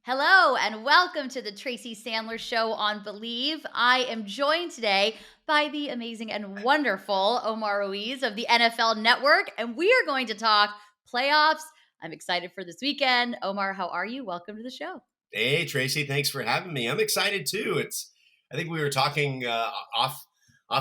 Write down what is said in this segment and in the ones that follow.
Hello and welcome to the Tracy Sandler Show on Bleav. I am joined today by the amazing and wonderful Omar Ruiz of the NFL Network, and we are going to talk playoffs. I'm excited for this weekend. Omar, how are you? Welcome to the show. Hey, Tracy, thanks for having me. I'm excited too. I think we were talking off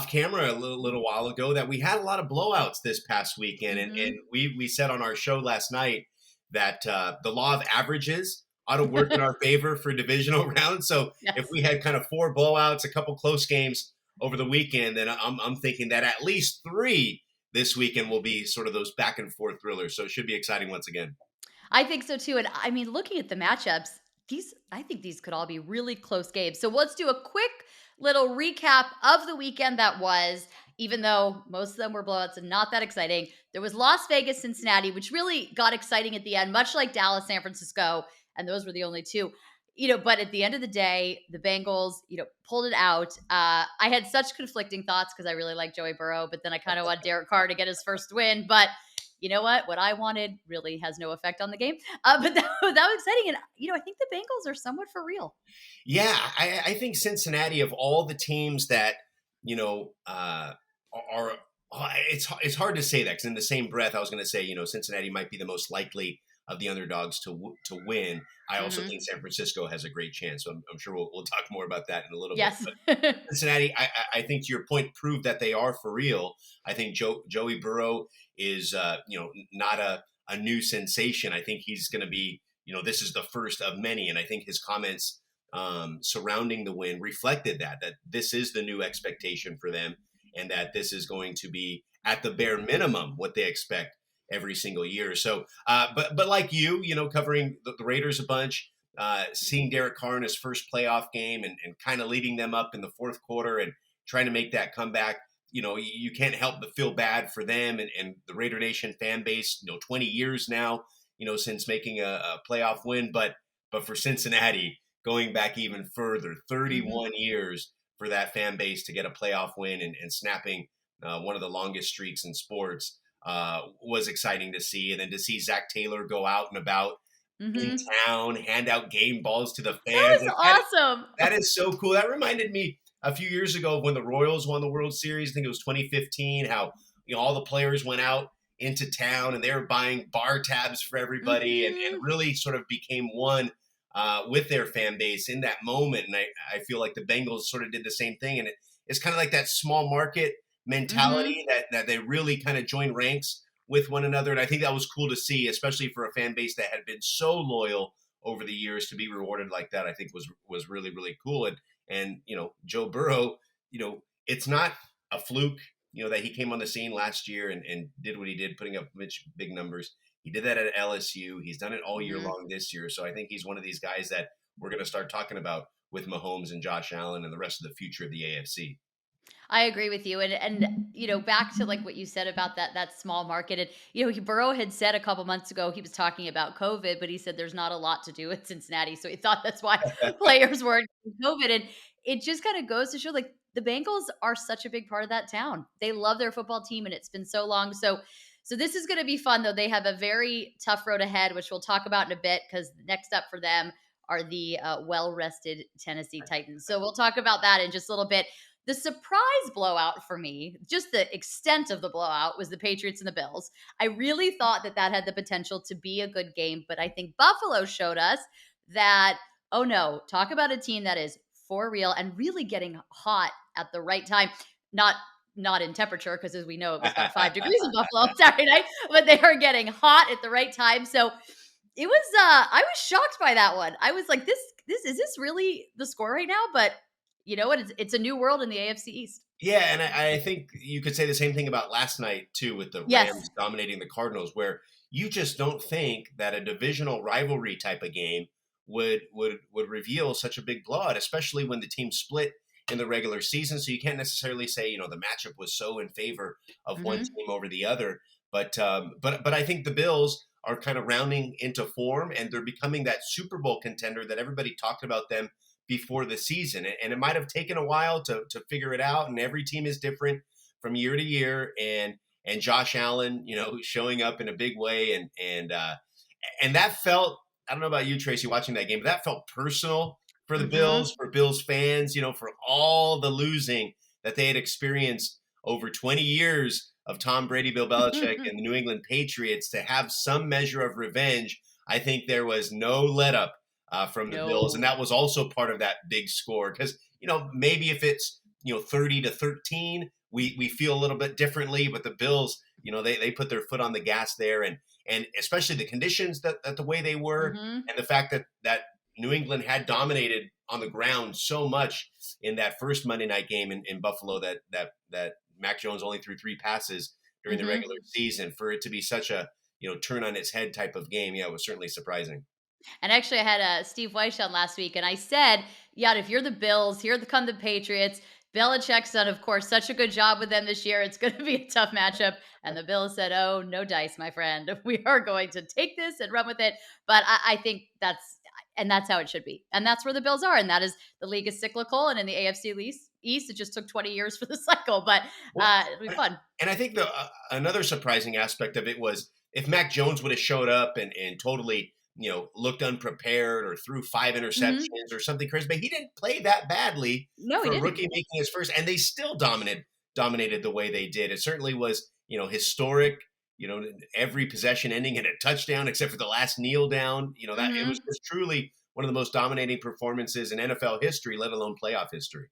camera a little while ago that we had a lot of blowouts this past weekend, and we said on our show last night that the law of averages ought to work in our favor for divisional rounds. So if Yes. we had kind of four blowouts, a couple close games over the weekend, then I'm thinking that at least three this weekend will be sort of those back and forth thrillers. So it should be exciting once again. I think so too. And I mean, looking at the matchups, I think these could all be really close games. So let's do a quick little recap of the weekend that was, even though most of them were blowouts and not that exciting. There was Las Vegas, Cincinnati, which really got exciting at the end, much like Dallas, San Francisco. And those were the only two. But at the end of the day, the Bengals, pulled it out. I had such conflicting thoughts because I really like Joey Burrow, but then I kind of want Derek Carr to get his first win. But you know what? What I wanted really has no effect on the game. But that was exciting. And, I think the Bengals are somewhat for real. Yeah, I think Cincinnati, of all the teams that are it's hard to say that because in the same breath I was going to say Cincinnati might be the most likely of the underdogs to win. I also Hmm. think San Francisco has a great chance. So I'm sure we'll talk more about that in a little bit. Yes. But Cincinnati, I think to your point, proved that they are for real. I think Joey Burrow is not a new sensation. I think he's going to be this is the first of many, and I think his comments surrounding the win reflected that this is the new expectation for them, and that this is going to be at the bare minimum what they expect every single year. So, but like covering the Raiders a bunch, seeing Derek Carr in his first playoff game and kind of leading them up in the fourth quarter and trying to make that comeback. You can't help but feel bad for them and the Raider Nation fan base. 20 years now, since making a playoff win, but for Cincinnati, going back even further, Hmm. 31 years for that fan base to get a playoff win and snapping one of the longest streaks in sports was exciting to see. And then to see Zach Taylor go out and about in Hmm. town, hand out game balls to the That fans. was Like awesome. that is so cool. That reminded me a few years ago when the Royals won the World Series. I think it was 2015. How all the players went out into town and they were buying bar tabs for everybody and Hmm. really sort of became one with their fan base in that moment. And I feel like the Bengals sort of did the same thing. And it's kind of like that small market Hmm. mentality that they really kind of join ranks with one another. And I think that was cool to see, especially for a fan base that had been so loyal over the years. To be rewarded like that, I think was really, really cool. And Joe Burrow, it's not a fluke, that he came on the scene last year and did what he did, putting up big numbers. He did that at LSU. He's done it all year Hmm. long this year. So I think he's one of these guys that we're going to start talking about with Mahomes and Josh Allen and the rest of the future of the AFC. I agree with you. And back to like what you said about that small market. And Burrow had said a couple months ago he was talking about COVID, but he said there's not a lot to do in Cincinnati. So he thought that's why players weren't getting COVID. And it just kind of goes to show like the Bengals are such a big part of that town. They love their football team and it's been so long. So this is going to be fun though. They have a very tough road ahead, which we'll talk about in a bit because next up for them are the well-rested Tennessee Titans. So we'll talk about that in just a little bit. The surprise blowout for me, just the extent of the blowout, was the Patriots and the Bills. I really thought that had the potential to be a good game, but I think Buffalo showed us that, oh no, talk about a team that is for real and really getting hot at the right time. Not in temperature, because as we know, it was about 5 degrees in Buffalo on Saturday night, but they are getting hot at the right time. So it was I was shocked by that one. I was like, this is this really the score right now? But you know what? It's a new world in the AFC East. Yeah, and I think you could say the same thing about last night too, with the Yes. Rams dominating the Cardinals, where you just don't think that a divisional rivalry type of game would reveal such a big blowout, especially when the team split in the regular season. So you can't necessarily say the matchup was so in favor of one Mhm. team over the other. But I think the Bills are kind of rounding into form, and they're becoming that Super Bowl contender that everybody talked about them before the season. And it might have taken a while to figure it out. And every team is different from year to year. And Josh Allen, showing up in a big way. And that felt I don't know about you, Tracy, watching that game, but that felt personal for the Mhm. Bills, for Bills fans, for all the losing that they had experienced over 20 years of Tom Brady, Bill Belichick, and the New England Patriots to have some measure of revenge. I think there was no let up from the Bills, and No. that was also part of that big score because maybe if it's 30-13, we feel a little bit differently, but the Bills, they put their foot on the gas there, and especially the conditions that the way they were, Mhm. and the fact that New England had dominated on the ground so much in that first Monday night game in Buffalo that Mac Jones only threw 3 passes during the Mhm. regular season. For it to be such a turn on its head type of game, yeah, it was certainly surprising. And actually, I had Steve Weiss on last week, and I said, "Yeah, if you're the Bills, here come the Patriots. Belichick's done, of course, such a good job with them this year. It's going to be a tough matchup." And the Bills said, "Oh, no dice, my friend. We are going to take this and run with it." But I think that's how it should be, and that's where the Bills are, and that is the league is cyclical, and in the AFC East, it just took 20 years for the cycle, but Well, it'll be fun. and I think the another surprising aspect of it was if Mac Jones would have showed up and totally looked unprepared or threw 5 interceptions Hmm. or something crazy, but he didn't play that badly No, he for a didn't. rookie making his first, and they still dominated the way they did. It certainly was historic. Every possession ending in a touchdown except for the last kneel down. That it was Hmm. just truly one of the most dominating performances in NFL history, let alone playoff history.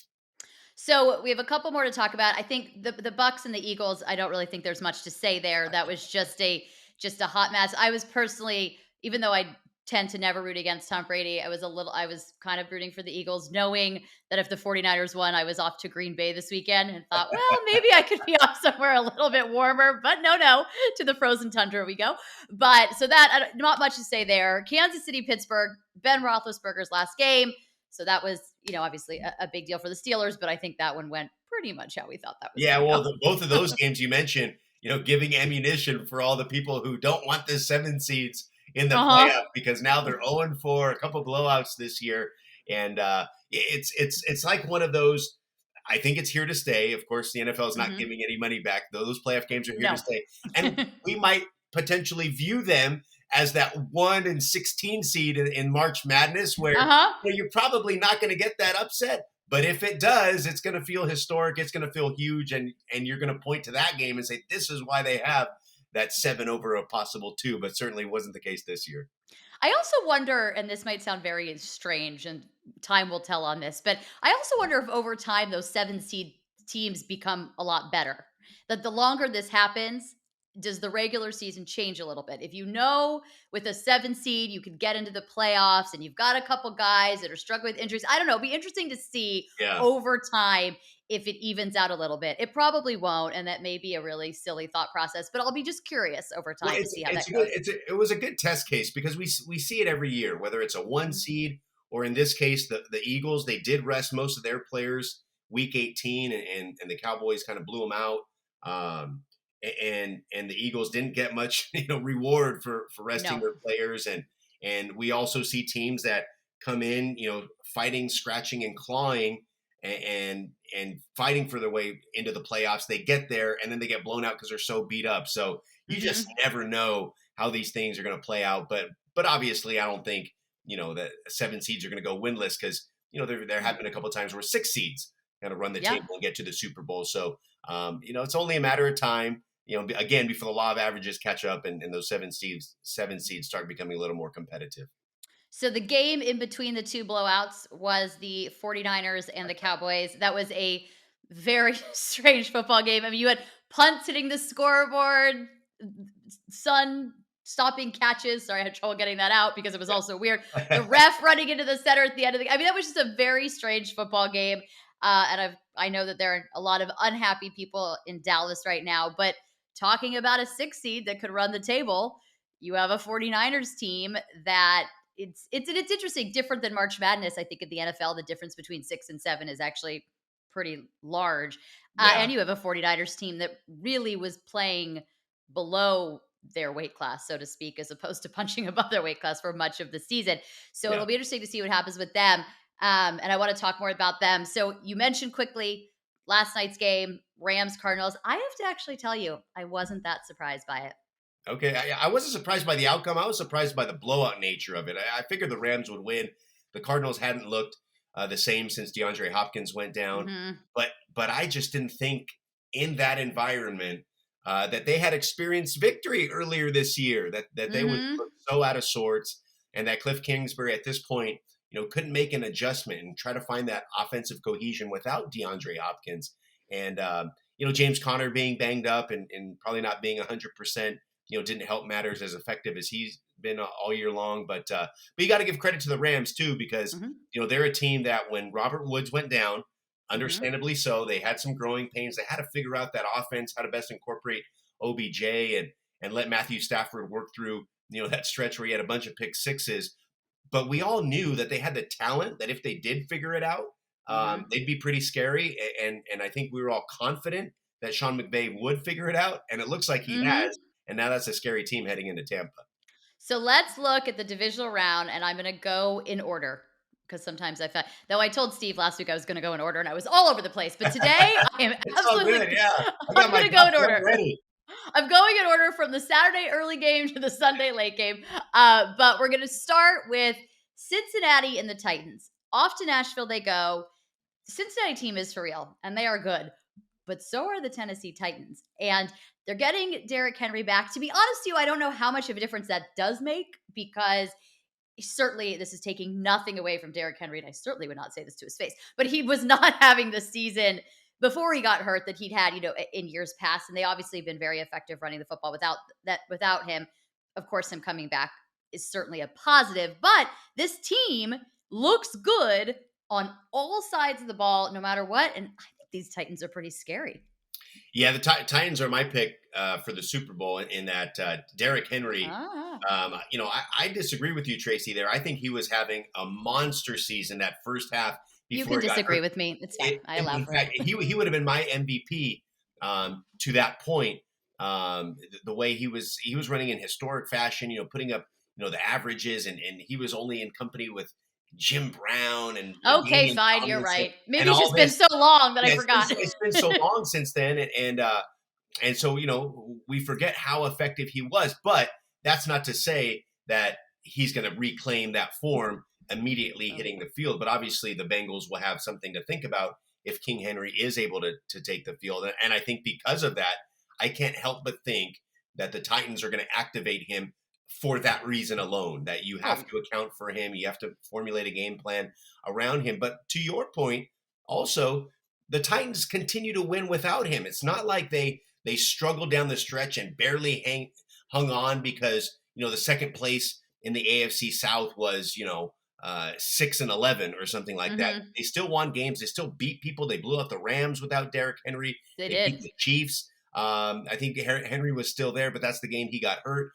So we have a couple more to talk about. I think the Bucks and the Eagles. I don't really think there's much to say there. That was just a hot mess. I was personally, even though I tend to never root against Tom Brady, I was kind of rooting for the Eagles, knowing that if the 49ers won, I was off to Green Bay this weekend and thought, well, maybe I could be off somewhere a little bit warmer. But no, to the frozen tundra we go. But so that not much to say there. Kansas City, Pittsburgh, Ben Roethlisberger's last game. So that was, obviously a big deal for the Steelers, but I think that one went pretty much how we thought that was Yeah, going to well, go. both of those games you mentioned, giving ammunition for all the people who don't want the 7 seeds in the Uh huh. playoff because now they're 0-4, a couple blowouts this year, and it's like one of those. I think it's here to stay. Of course, the NFL is not Hmm. giving any money back. Those playoff games are here to No. stay, and we might potentially view them as that 1-16 seed in March Madness, Uh where huh. you're probably not going to get that upset. But if it does, it's going to feel historic. It's going to feel huge, and you're going to point to that game and say, "This is why they have that 7 over a possible 2." But certainly wasn't the case this year. I also wonder, and this might sound very strange, and time will tell on this, but I also wonder if over time those seven seed teams become a lot better. That the longer this happens, does the regular season change a little bit? If you know with a 7 seed, you could get into the playoffs and you've got a couple guys that are struggling with injuries. I don't know. It'd be interesting to see Yeah. over time if it evens out a little bit. It probably won't. And that may be a really silly thought process, but I'll be just curious over Well, time to see how that it's a good goes. it was a good test case because we see it every year, whether it's a 1 seed or in this case the Eagles. They did rest most of their players week 18, and the Cowboys kind of blew them out. And the Eagles didn't get much reward for resting No. their players, and we also see teams that come in fighting, scratching, and clawing. And fighting for their way into the playoffs, they get there and then they get blown out because they're so beat up. So you just Hmm. never know how these things are going to play out. But obviously, I don't think that 7 seeds are going to go winless because there have been a couple of times where 6 seeds kind of run the Yeah. table and get to the Super Bowl. So it's only a matter of time. Again, before the law of averages catch up and those 7 seeds start becoming a little more competitive. So the game in between the two blowouts was the 49ers and the Cowboys. That was a very strange football game. I mean, you had punts hitting the scoreboard, sun stopping catches. Sorry, I had trouble getting that out because it was also weird. The ref running into the center at the end of the I mean, that was just a very strange football game. And I know that there are a lot of unhappy people in Dallas right now, but talking about a 6 seed that could run the table, you have a 49ers team that it's interesting, different than March Madness. I think in the NFL, the difference between 6 and 7 is actually pretty large. Yeah. And you have a 49ers team that really was playing below their weight class, so to speak, as opposed to punching above their weight class for much of the season. So Yeah. it'll be interesting to see what happens with them. And I want to talk more about them. So you mentioned quickly last night's game, Rams Cardinals. I have to actually tell you, I wasn't that surprised by it. Okay, I wasn't surprised by the outcome. I was surprised by the blowout nature of it. I figured the Rams would win. The Cardinals hadn't looked the same since DeAndre Hopkins went down, Mhm. but I just didn't think in that environment that they had experienced victory earlier this year. That they would Mhm. look so out of sorts, and that Cliff Kingsbury at this point, couldn't make an adjustment and try to find that offensive cohesion without DeAndre Hopkins. And James Conner being banged up and probably not being 100%, didn't help matters as effective as he's been all year long. But you got to give credit to the Rams too, because Mhm. they're a team that when Robert Woods went down, Mhm. understandably so, they had some growing pains. They had to figure out that offense, how to best incorporate OBJ and let Matthew Stafford work through that stretch where he had a bunch of pick sixes. But we all knew that they had the talent that if they did figure it out, Mhm. they'd be pretty scary. And I think we were all confident that Sean McVay would figure it out, and it looks like he has. Mhm. And now that's a scary team heading into Tampa. So let's look at the divisional round, and I'm going to go in order because sometimes I thought, though I told Steve last week I was going to go in order and I was all over the place. But today I am It's all good. absolutely, Yeah, I got I'm my going to go top in 10 order. ready. I'm going in order from the Saturday early game to the Sunday late game. But we're going to start with Cincinnati and the Titans. Off to Nashville they go. The Cincinnati team is for real, and they are good. But so are the Tennessee Titans. And they're getting Derrick Henry back. To be honest with you, I don't know how much of a difference that does make because certainly this is taking nothing away from Derrick Henry. And I certainly would not say this to his face, but he was not having the season before he got hurt that he'd had, in years past. And they obviously have been very effective running the football without him. Of course, him coming back is certainly a positive, but this team looks good on all sides of the ball, no matter what. And I think these Titans are pretty scary. Yeah, the Titans are my pick for the Super Bowl in that Derrick Henry. Ah, I disagree with you, Tracy. There, I think he was having a monster season that first half you before can he got hurt. disagree with me. It's fine. I allow In for it. fact, he would have been my MVP to that point. The way he was running in historic fashion, putting up the averages, and he was only in company with Jim Brown and Okay, Damian fine. You're Tomlinson right. and Maybe it's all just been this. so long that I Yeah, forgot. it's been so long since then, and so we forget how effective he was. But that's not to say that he's going to reclaim that form immediately Oh, hitting the field. But obviously, the Bengals will have something to think about if King Henry is able to take the field. And I think because of that, I can't help but think that the Titans are going to activate him for that reason alone, that you have oh, to account for him. You have to formulate a game plan around him. But to your point, also, the Titans continue to win without him. It's not like they struggled down the stretch and barely hung on because the second place in the AFC South was 6-11 or something like that. mhm. They still won games. They still beat people. They blew out the Rams without Derrick Henry. They They beat did. the Chiefs. I think Henry was still there, but that's the game he got hurt.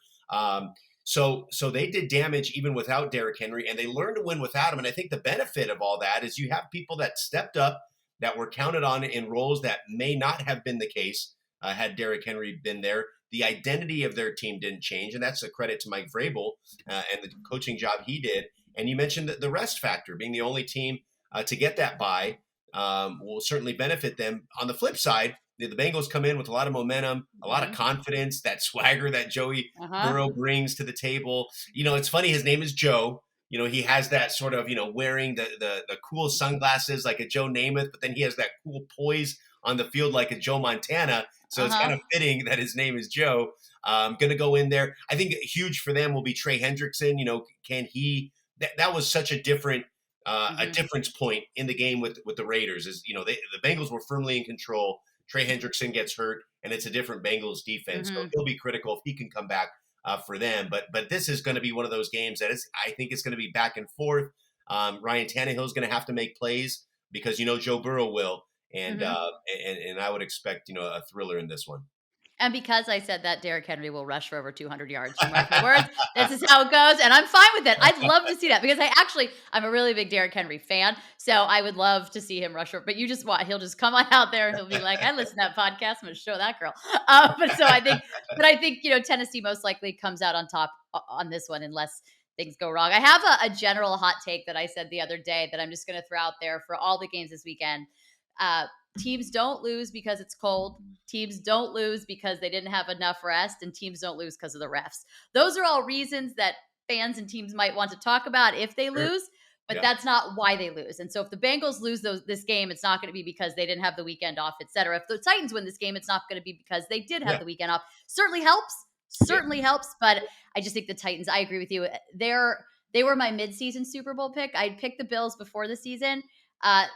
So they did damage even without Derrick Henry, and they learned to win without him. And I think the benefit of all that is you have people that stepped up, that were counted on in roles that may not have been the case had Derrick Henry been there. The identity of their team didn't change, and that's a credit to Mike Vrabel and the coaching job he did. And you mentioned the rest factor, being the only team to get that bye will certainly benefit them. On the flip side, the Bengals come in with a lot of momentum, a lot of Mhm. confidence, that swagger that Joey Uh-huh. Burrow brings to the table. It's funny, his name is Joe. He has that sort of, wearing the cool sunglasses like a Joe Namath, but then he has that cool poise on the field like a Joe Montana. So it's kind Uh-huh. of fitting that his name is Joe. Going to go in there. I think huge for them will be Trey Hendrickson. Can he? That was such a Mhm. difference point in the game with the Raiders. Is the Bengals were firmly in control. Trey Hendrickson gets hurt, and it's a different Bengals defense. So Mhm. he'll be critical if he can come back for them. But this is going to be one of those games that I think it's going to be back and forth. Ryan Tannehill's going to have to make plays because Joe Burrow will, and Mhm. uh, and I would expect a thriller in this one. And because I said that, Derrick Henry will rush for over 200 yards. You mark my words. This is how it goes, and I'm fine with it. I'd love to see that because I'm a really big Derrick Henry fan, so I would love to see him rush for. But you just what? He'll just come on out there and he'll be like, "I listen to that podcast. I'm going to show that girl." But I think Tennessee most likely comes out on top on this one unless things go wrong. I have a general hot take that I said the other day that I'm just going to throw out there for all the games this weekend. Uh, Teams don't lose because it's cold. Teams don't lose because they didn't have enough rest, and teams don't lose because of the refs. Those are all reasons that fans and teams might want to talk about if they Sure. lose, but Yeah. that's not why they lose. And so if the Bengals lose this game, it's not going to be because they didn't have the weekend off, etc. If the Titans win this game, it's not going to be because they did have Yeah. the weekend off. Yeah. Certainly helps, but I just think the Titans, I agree with you. They were my midseason Super Bowl pick. I'd picked the Bills before the season.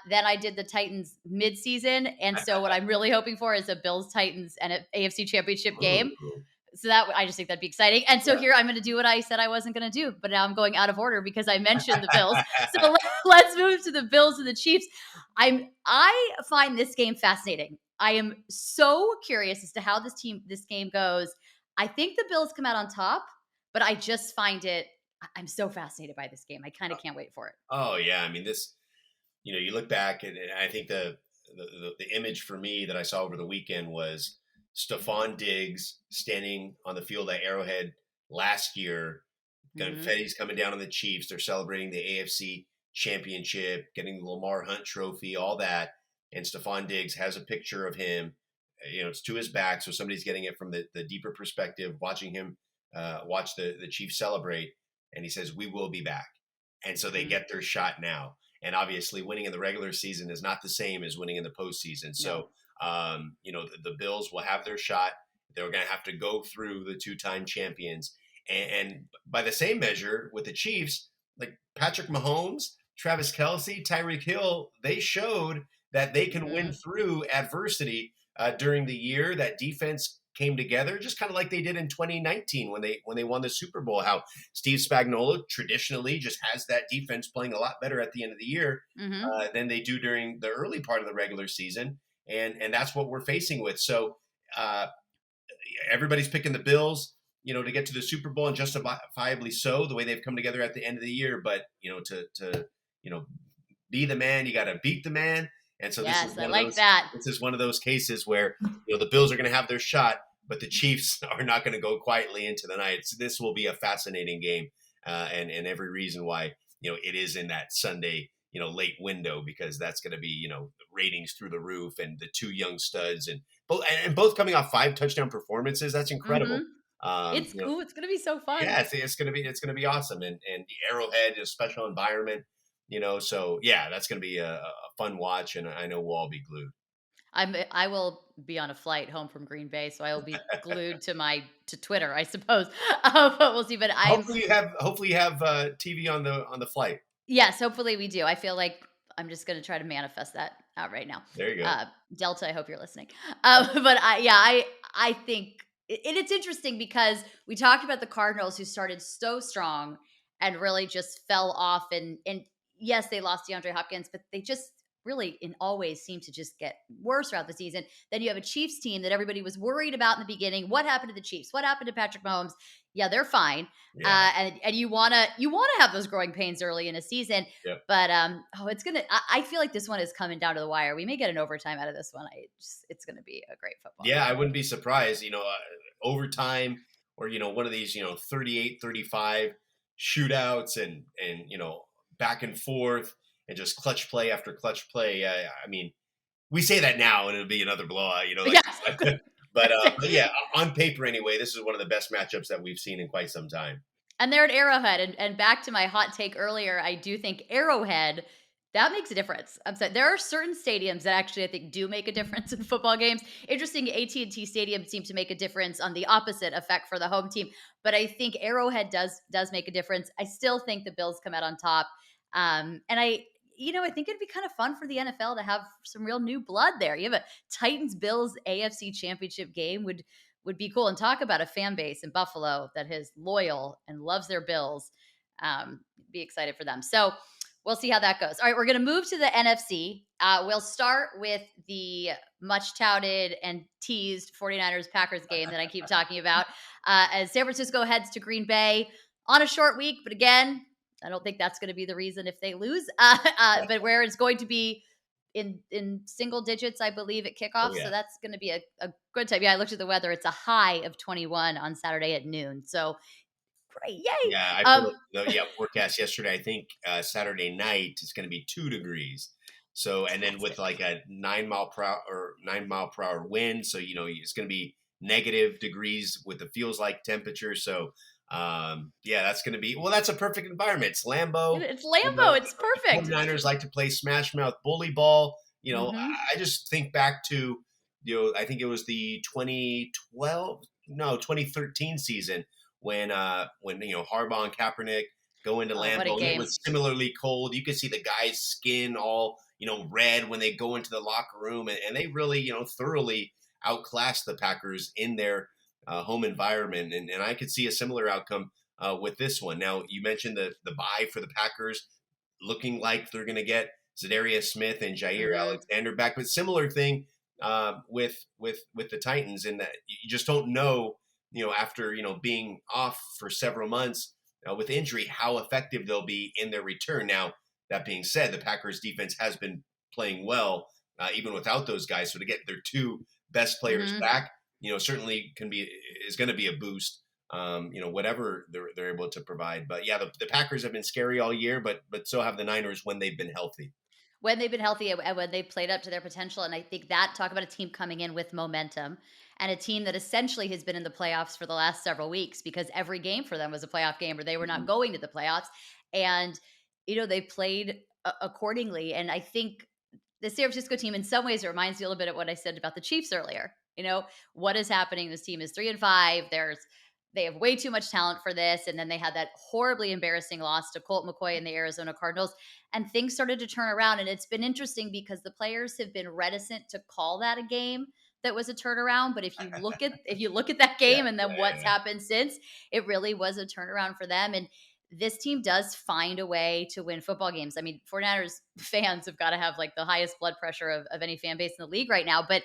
Then I did the Titans mid-season, and so what I'm really hoping for is a Bills Titans and an AFC Championship game. Ooh. So that I just think that'd be exciting. And so Yeah. here I'm going to do what I said I wasn't going to do, but now I'm going out of order because I mentioned the Bills. So let's move to the Bills and the Chiefs. I find this game fascinating. I am so curious as to how this game goes. I think the Bills come out on top, but I just find it. I'm so fascinated by this game. I kind of can't wait for it. Oh yeah. I mean, this. You look back, and I think the image for me that I saw over the weekend was Stephon Diggs standing on the field at Arrowhead last year. Mhm. Confetti's coming down on the Chiefs. They're celebrating the AFC Championship, getting the Lamar Hunt Trophy, all that. And Stephon Diggs has a picture of him. It's to his back, so somebody's getting it from the deeper perspective, watching him watch the Chiefs celebrate. And he says, "We will be back." And so they Mhm. get their shot now. And obviously, winning in the regular season is not the same as winning in the postseason. No. So, the Bills will have their shot. They're going to have to go through the two-time champions. And by the same measure, with the Chiefs, like Patrick Mahomes, Travis Kelce, Tyreek Hill, they showed that they can win Mhm. through adversity during the year. That defense came together, just kind of like they did in 2019 when they won the Super Bowl. How Steve Spagnuolo traditionally just has that defense playing a lot better at the end of the year Mhm. than they do during the early part of the regular season, and that's what we're facing with. So uh, everybody's picking the Bills, to get to the Super Bowl, and justifiably so, the way they've come together at the end of the year. But to you know be the man, you got to beat the man. And so this is Yes, I one of like those. that. This is one of those cases where the Bills are going to have their shot, but the Chiefs are not going to go quietly into the night. So this will be a fascinating game, and every reason why it is in that Sunday late window, because that's going to be ratings through the roof, and the two young studs, and both coming off 5 touchdown performances. That's incredible. Mhm. It's cool. It's gonna be so fun. Yeah, it's gonna be awesome, and the Arrowhead is a special environment. So yeah, that's gonna be a fun watch, and I know we'll all be glued. I will be on a flight home from Green Bay, so I will be glued to Twitter, I suppose. But we'll see. But Hopefully you have TV on the flight. yes, hopefully we do. I feel like I'm just gonna try to manifest that out right now. There you go. Delta, I hope you're listening. But I think it's interesting because we talked about the Cardinals who started so strong and really just fell off, and yes, they lost DeAndre Hopkins, but they just really in always seem to just get worse throughout the season. Then you have a Chiefs team that everybody was worried about in the beginning. What happened to the Chiefs? What happened to Patrick Mahomes? Yeah, they're fine. Yeah. And you wanna have those growing pains early in a season, Yep. but it's gonna. I feel like this one is coming down to the wire. We may get an overtime out of this one. It's gonna be a great football Yeah, I game. wouldn't be surprised. Overtime, or one of these 38-35 shootouts, and back and forth, and just clutch play after clutch play. I mean, we say that now, and it'll be another blowout. Like. Yes, But yeah, on paper anyway, this is one of the best matchups that we've seen in quite some time. and they're at Arrowhead, and back to my hot take earlier, I do think Arrowhead that makes a difference. I'm sorry, there are certain stadiums that actually I think do make a difference in football games. Interesting, AT&T Stadium seemed to make a difference on the opposite effect for the home team, but I think Arrowhead does make a difference. I still think the Bills come out on top, and I think it'd be kind of fun for the NFL to have some real new blood there. You have a Titans Bills AFC Championship game would be cool, and talk about a fan base in Buffalo that is loyal and loves their Bills. Be excited for them. So we'll see how that goes. All right, we're going to move to the NFC. We'll start with the much touted and teased 49ers Packers game that I keep talking about, as San Francisco heads to Green Bay on a short week. But again, I don't think that's going to be the reason if they lose, but where it's going to be in single digits, I believe, at Oh kickoff. So yeah, that's going to be a good time. Yeah, I looked at the weather. It's a high of 21 on Saturday at noon. So great. Yay. yeah. I pulled up the forecast yesterday. I think Saturday night it's going to be 2 degrees. So, and then with Fantastic. like a 9 mile per hour wind. So, it's going to be negative degrees with the feels like temperature. So, yeah, that's going to be, well, that's a perfect environment. It's Lambeau. It's You know, Lambo. It's the perfect. 49ers like to play smash mouth bully ball. Mhm. I just think back to, I think it was the 2012, no, 2013 season when Harbaugh and Kaepernick go into Oh, what a Lambeau, and it game. was similarly cold. You could see the guy's skin all, red when they go into the locker room, and they really, thoroughly outclassed the Packers in their home environment. And I could see a similar outcome with this one. Now, you mentioned the bye for the Packers looking like they're going to get Zadarius Smith and Jair Mhm. Alexander back, but similar thing with the Titans in that you just don't know, after being off for several months with injury, how effective they'll be in their return. Now, that being said, the Packers defense has been playing well even without those guys. So to get their two best players Mhm. back, certainly is going to be a boost. Whatever they're able to provide. But yeah, the Packers have been scary all year, but so have the Niners when they've been healthy. When they've been healthy and when they've played up to their potential, and I think that talk about a team coming in with momentum and a team that essentially has been in the playoffs for the last several weeks because every game for them was a playoff game or they were not Mhm. going to the playoffs. And, they played accordingly. And I think the San Francisco team, in some ways, it reminds me a little bit of what I said about the Chiefs earlier. What is happening? This team is 3-5. They have way too much talent for this. And then they had that horribly embarrassing loss to Colt McCoy and the Arizona Cardinals, and things started to turn around. And it's been interesting because the players have been reticent to call that a game that was a turnaround. But if you look at that Yeah, game and then what's yeah, happened since, it really was a turnaround for them. And this team does find a way to win football games. I mean, 49ers fans have got to have like the highest blood pressure of any fan base in the league right now, but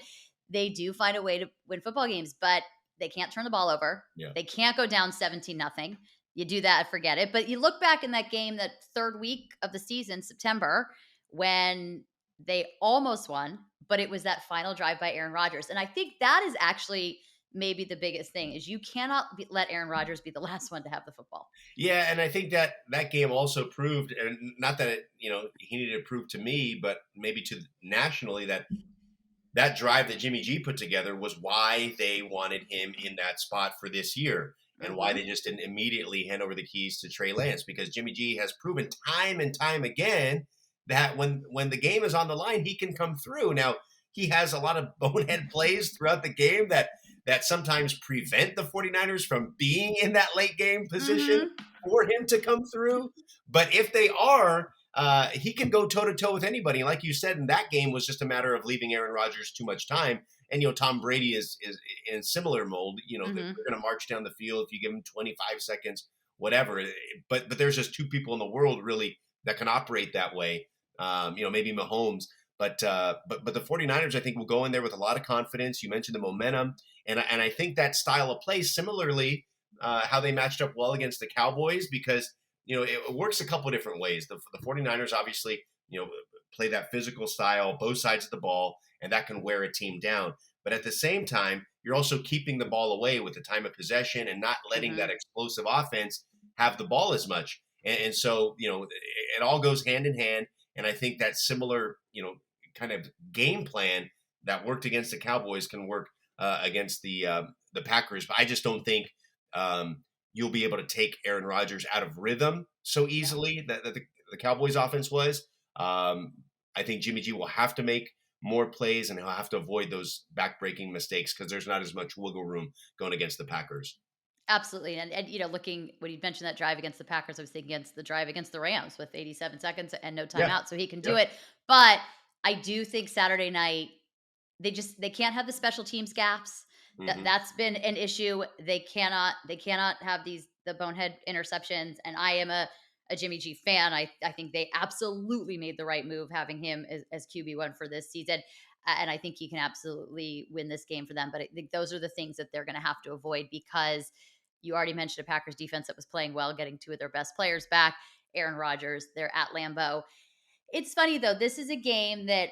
they do find a way to win football games, but they can't turn the ball over. yeah. They can't go down 17-0. You do that, forget it. But you look back in that game, that third week of the season, September, when they almost won, but it was that final drive by Aaron Rodgers. And I think that is actually maybe the biggest thing is you cannot let Aaron Rodgers be the last one to have the football. Yeah, and I think that game also proved, and not that he needed to prove to me, but maybe to nationally that drive that Jimmy G put together was why they wanted him in that spot for this year, and why Hmm. they just didn't immediately hand over the keys to Trey Lance, because Jimmy G has proven time and time again that when the game is on the line, he can come through. Now, he has a lot of bonehead plays throughout the game that sometimes prevent the 49ers from being in that late game position Hmm. for him to come through. But if they are, he can go toe to toe with anybody. And like you said, in that game was just a matter of leaving Aaron Rodgers too much time. And Tom Brady is in similar mold. They're Hmm. going to march down the field if you give them 25 seconds, whatever. But there's just two people in the world really that can operate that way. Maybe Mahomes. But the 49ers, I think, will go in there with a lot of confidence. You mentioned the momentum, and I think that style of play, similarly, how they matched up well against the Cowboys, because it works a couple of different ways. The 49ers obviously, play that physical style, both sides of the ball, and that can wear a team down. But at the same time, you're also keeping the ball away with the time of possession and not letting that Hmm. explosive offense have the ball as much. And so, it all goes hand in hand. And I think that similar, kind of game plan that worked against the Cowboys can work against the Packers. But I just don't think you'll be able to take Aaron Rodgers out of rhythm so Yeah. easily that the Cowboys offense was. Um, I think Jimmy G will have to make more plays, and he'll have to avoid those backbreaking mistakes because there's not as much wiggle room going against the Packers. Absolutely. And looking when you mentioned that drive against the Packers, I was thinking against the drive against the Rams with 87 seconds and no Yeah. timeout. So he can do Yep. it. But I do think Saturday night, they can't have the special teams gaps. Hmm. That's been an issue. They cannot have the bonehead interceptions. And I am a Jimmy G fan. I think they absolutely made the right move having him as QB1 for this season. And I think he can absolutely win this game for them. But I think those are the things that they're going to have to avoid because you already mentioned a Packers defense that was playing well, getting two of their best players back. Aaron Rodgers, they're at Lambeau. It's funny though. This is a game that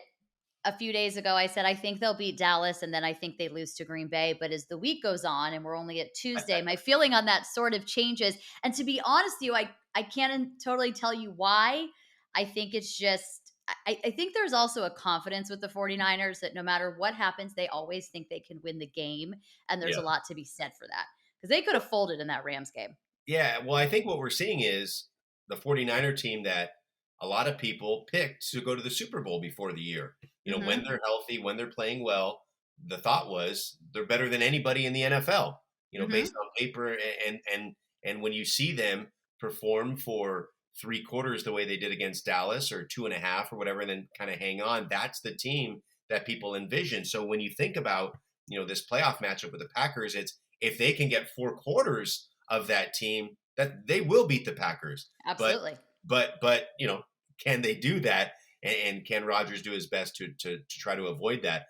a few days ago I said I think they'll beat Dallas and then I think they lose to Green Bay. But as the week goes on and we're only at Tuesday, my feeling on that sort of changes. And to be honest with you, I can't totally tell you why. I think it's just I think there's also a confidence with the 49ers that no matter what happens, they always think they can win the game. And there's Yeah. a lot to be said for that because they could have folded in that Rams game. Yeah, well, I think what we're seeing is the 49er team that a lot of people picked to go to the Super Bowl before the year. When Hmm. they're healthy, when they're playing well, the thought was they're better than anybody in the NFL, based Hmm. on paper. And when you see them perform for 3 quarters the way they did against Dallas, or 2.5 or whatever, and then kind of hang on, that's the team that people envision. So when you think about, this playoff matchup with the Packers, it's if they can get 4 quarters of that team, that they will beat the Packers. But Absolutely. but can they do that? And can Rodgers do his best to try to avoid that?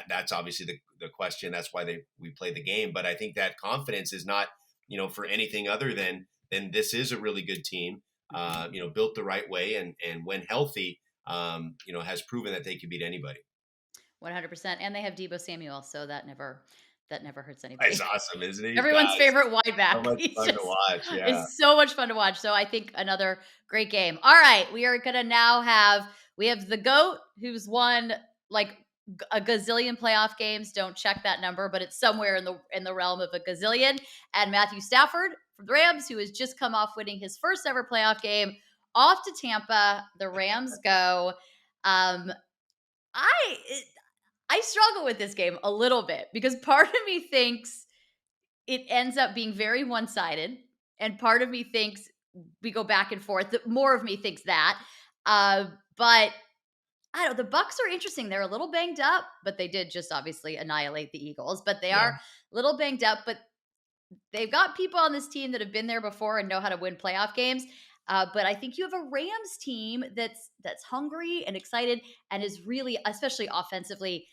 That's obviously the question. That's why we play the game. But I think that confidence is not for anything other than this is a really good team. Hmm. Built the right way, and when healthy, has proven that they can beat anybody. 100%. And they have Debo Samuel, so that never hurts That's anybody. awesome, isn't he? Everyone's Guys, favorite wide so back. much He's fun to just watch. Yeah. is so much fun to watch. So I think another great game. All right, we are gonna now we have the GOAT who's won like a gazillion playoff games. Don't check that number, but it's somewhere in the realm of a gazillion. And Matthew Stafford from the Rams, who has just come off winning his first ever playoff game, off to Tampa. The Rams go. Um, I I struggle with this game a little bit because part of me thinks it ends up being very one-sided, and part of me thinks we go back and forth. More of me thinks that. But I don't know. The Bucks are interesting. They're a little banged up, but they did just obviously annihilate the Eagles. But they are Yeah. a little banged up. But they've got people on this team that have been there before and know how to win playoff games. But I think you have a Rams team that's hungry and excited and is really, especially offensively.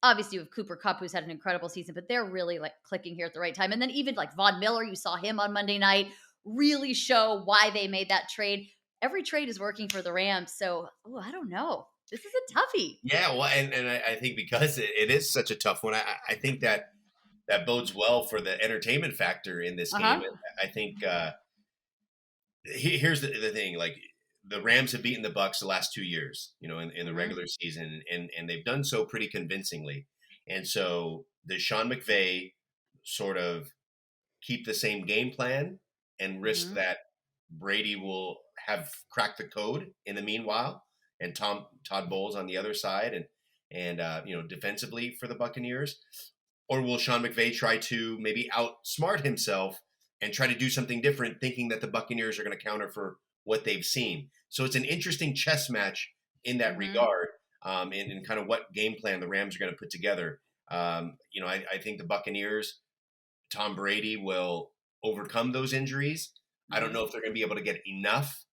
Obviously, you have Cooper Cup, who's had an incredible season, but they're really like clicking here at the right time. And then even like Von Miller, you saw him on Monday night really show why they made that trade. Every trade is working for the Rams. So, I don't know. This is a toughie. Yeah, well, and I think because it is such a tough one, I think that bodes well for the entertainment factor in this Uh game. huh. I think here's the thing: like the Rams have beaten the Bucks the last 2 years, in the Hmm. regular season, and they've done so pretty convincingly. And so does Sean McVay sort of keep the same game plan and risk Hmm. that Brady will have cracked the code in the meanwhile, and Todd Bowles on the other side, and defensively for the Buccaneers, or will Sean McVay try to maybe outsmart himself and try to do something different, thinking that the Buccaneers are going to counter for what they've seen? So it's an interesting chess match in that Hmm. regard, and kind of what game plan the Rams are going to put together. I think the Buccaneers, Tom Brady will overcome those injuries. I don't Hmm. know if they're going to be able to get enough,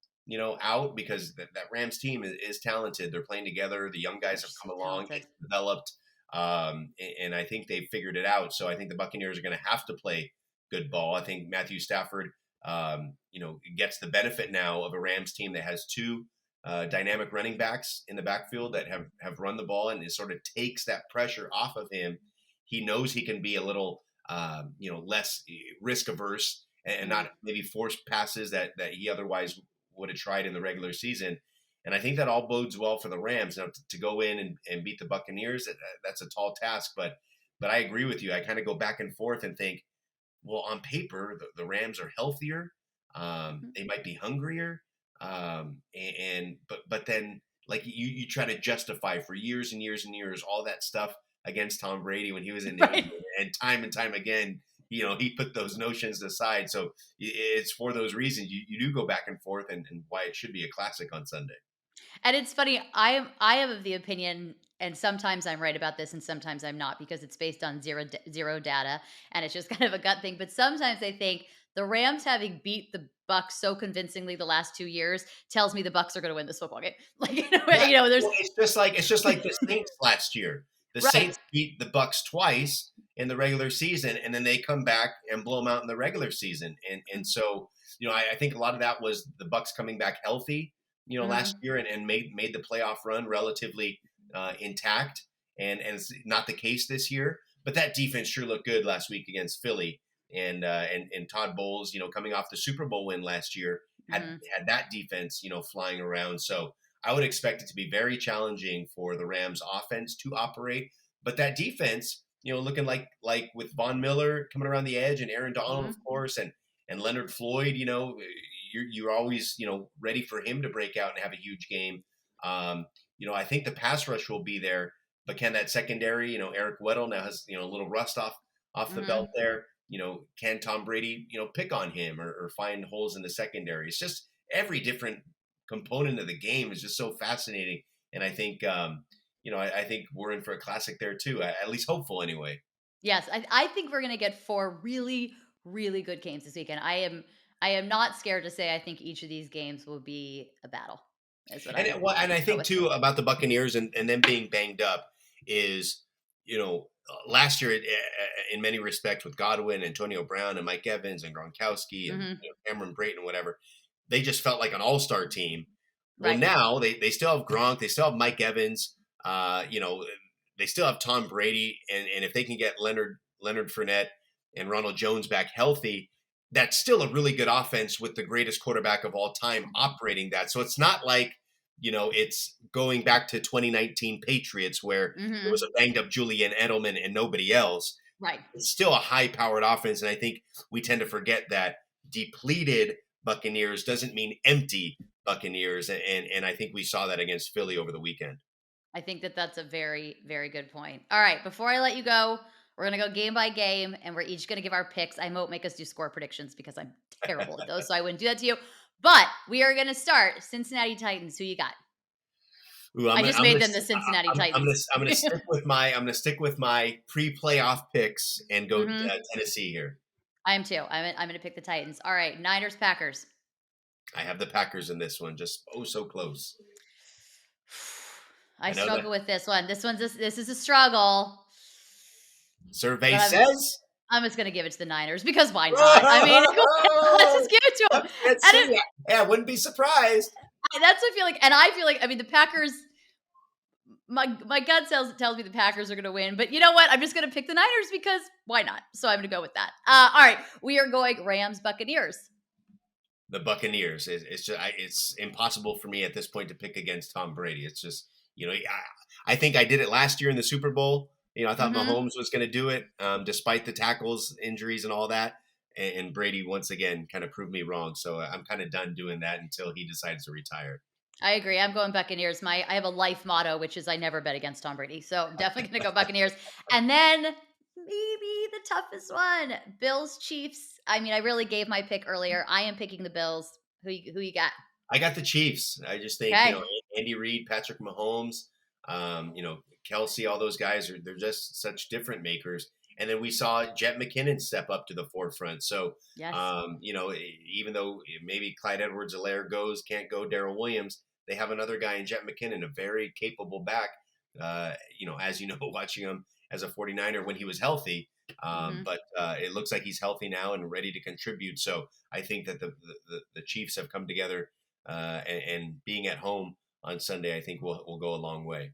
out, because that Rams team is talented. They're playing together. The young They're guys have come so along. talented. It's developed, and I think they've figured it out. So I think the Buccaneers are going to have to play good ball. I think Matthew Stafford, gets the benefit now of a Rams team that has two dynamic running backs in the backfield that have run the ball, and it sort of takes that pressure off of him. He knows he can be a little less risk averse, and Hmm. not maybe force passes that he otherwise would have tried in the regular season. And I think that all bodes well for the Rams. Now, to go in and beat the Buccaneers, that's a tall task. But I agree with you. I kind of go back and forth and think, well, on paper, the Rams are healthier. Hmm. They might be hungrier. But then, like, you try to justify for years and years and years all that stuff against Tom Brady when he was in New Right. England, and time again, he put those notions aside. So it's for those reasons you do go back and forth, and why it should be a classic on Sunday. And it's funny, I am of the opinion, and sometimes I'm right about this, and sometimes I'm not because it's based on zero data, and it's just kind of a gut thing. But sometimes I think the Rams having beat the Bucks so convincingly the last 2 years tells me the Bucks are going to win this football game. Like Yeah, there's well, it's just like the Saints last year. The right. Saints beat the Bucks twice in the regular season, and then they come back and blow them out in the regular season. And so, I think a lot of that was the Bucks coming back healthy, last Hmm. year, and made the playoff run relatively intact. And it's not the case this year. But that defense sure looked good last week against Philly, and Todd Bowles, coming off the Super Bowl win last year, had Hmm. had that defense, flying around. So I would expect it to be very challenging for the Rams offense to operate. But that defense, looking like with Von Miller coming around the edge and Aaron Donald, of Mhm. course, and Leonard Floyd, you're always, ready for him to break out and have a huge game. I think the pass rush will be there, but can that secondary, Eric Weddle now has, a little rust off the belt Mhm. there. Can Tom Brady, pick on him or find holes in the secondary? It's just every different component of the game is just so fascinating. And I think, I think we're in for a classic there too. At least hopeful anyway. Yes, I think we're gonna get 4 really, really good games this weekend. I am not scared to say I think each of these games will be a battle, is what And I well, and I go think with. too about the Buccaneers and them being banged up is, last year in many respects with Godwin, Antonio Brown, and Mike Evans and Gronkowski and Mhm. Cameron Brayton and whatever, they just felt like an all-star team. Well, Right. now they still have Gronk, they still have Mike Evans, they still have Tom Brady, and if they can get Leonard Fournette and Ronald Jones back healthy, that's still a really good offense with the greatest quarterback of all time operating that. So it's not like, it's going back to 2019 Patriots where there was Mhm. a banged up Julian Edelman and nobody else. Right. It's still a high powered offense. And I think we tend to forget that depleted Buccaneers doesn't mean empty Buccaneers. And I think we saw that against Philly over the weekend. I think that that's a very, very good point. All right, before I let you go, we're gonna go game by game, and we're each gonna give our picks. I won't make us do score predictions because I'm terrible at those, so I wouldn't do that to you. But we are gonna start Cincinnati Titans. Who you got? Ooh, I just made them the Cincinnati Titans. I'm gonna stick with my pre-playoff picks and go Hmm. Tennessee here. I am too. I'm gonna pick the Titans. All right, Niners Packers. I have the Packers in this one, just so close. I I know that struggle with this one. This is a struggle, survey but says. I'm just gonna give it to the Niners because why not? I mean, let's just give it to them. Let's And see. Yeah, I wouldn't be surprised. that's what I feel like, and I feel like I mean the Packers. My gut tells me the Packers are going to win, but you know what? I'm just going to pick the Niners because why not? So I'm going to go with that. All right, we are going Rams Buccaneers. The Buccaneers. It's just it's impossible for me at this point to pick against Tom Brady. It's just I think I did it last year in the Super Bowl. I thought Hmm. Mahomes was going to do it, despite the tackles, injuries, and all that. And Brady once again kind of proved me wrong. So I'm kind of done doing that until he decides to retire. I agree. I'm going Buccaneers. I have a life motto, which is I never bet against Tom Brady. So I'm definitely going to go Buccaneers. And then maybe the toughest one, Bills Chiefs. I mean, I really gave my pick earlier. I am picking the Bills. Who you got? I got the Chiefs. I just think Okay. Andy Reid, Patrick Mahomes, Kelsey, all those guys they're just such different makers. And then we saw Jet McKinnon step up to the forefront. So Yes. even though maybe Clyde Edwards-Helaire can't go, Darrell Williams, they have another guy in Jet McKinnon, a very capable back. As you know, watching him as a 49er when he was healthy. Hmm. But it looks like he's healthy now and ready to contribute. So I think that the Chiefs have come together, and being at home on Sunday, I think will go a long way.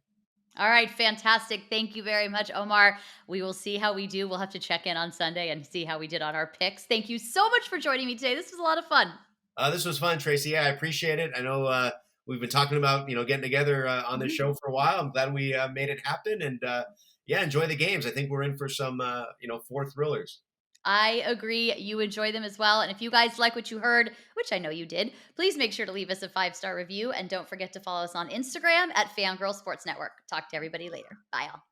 All right, fantastic. Thank you very much, Omar. We will see how we do. We'll have to check in on Sunday and see how we did on our picks. Thank you so much for joining me today. This was a lot of fun. This was fun, Tracy. Yeah, I appreciate it. I know we've been talking about getting together on this Mhm. show for a while. I'm glad we made it happen, and yeah, enjoy the games. I think we're in for some four thrillers. I agree. You enjoy them as well. And if you guys like what you heard, which I know you did, please make sure to leave us a 5-star review. And don't forget to follow us on Instagram at Fangirl Sports Network. Talk to everybody later. Bye, all.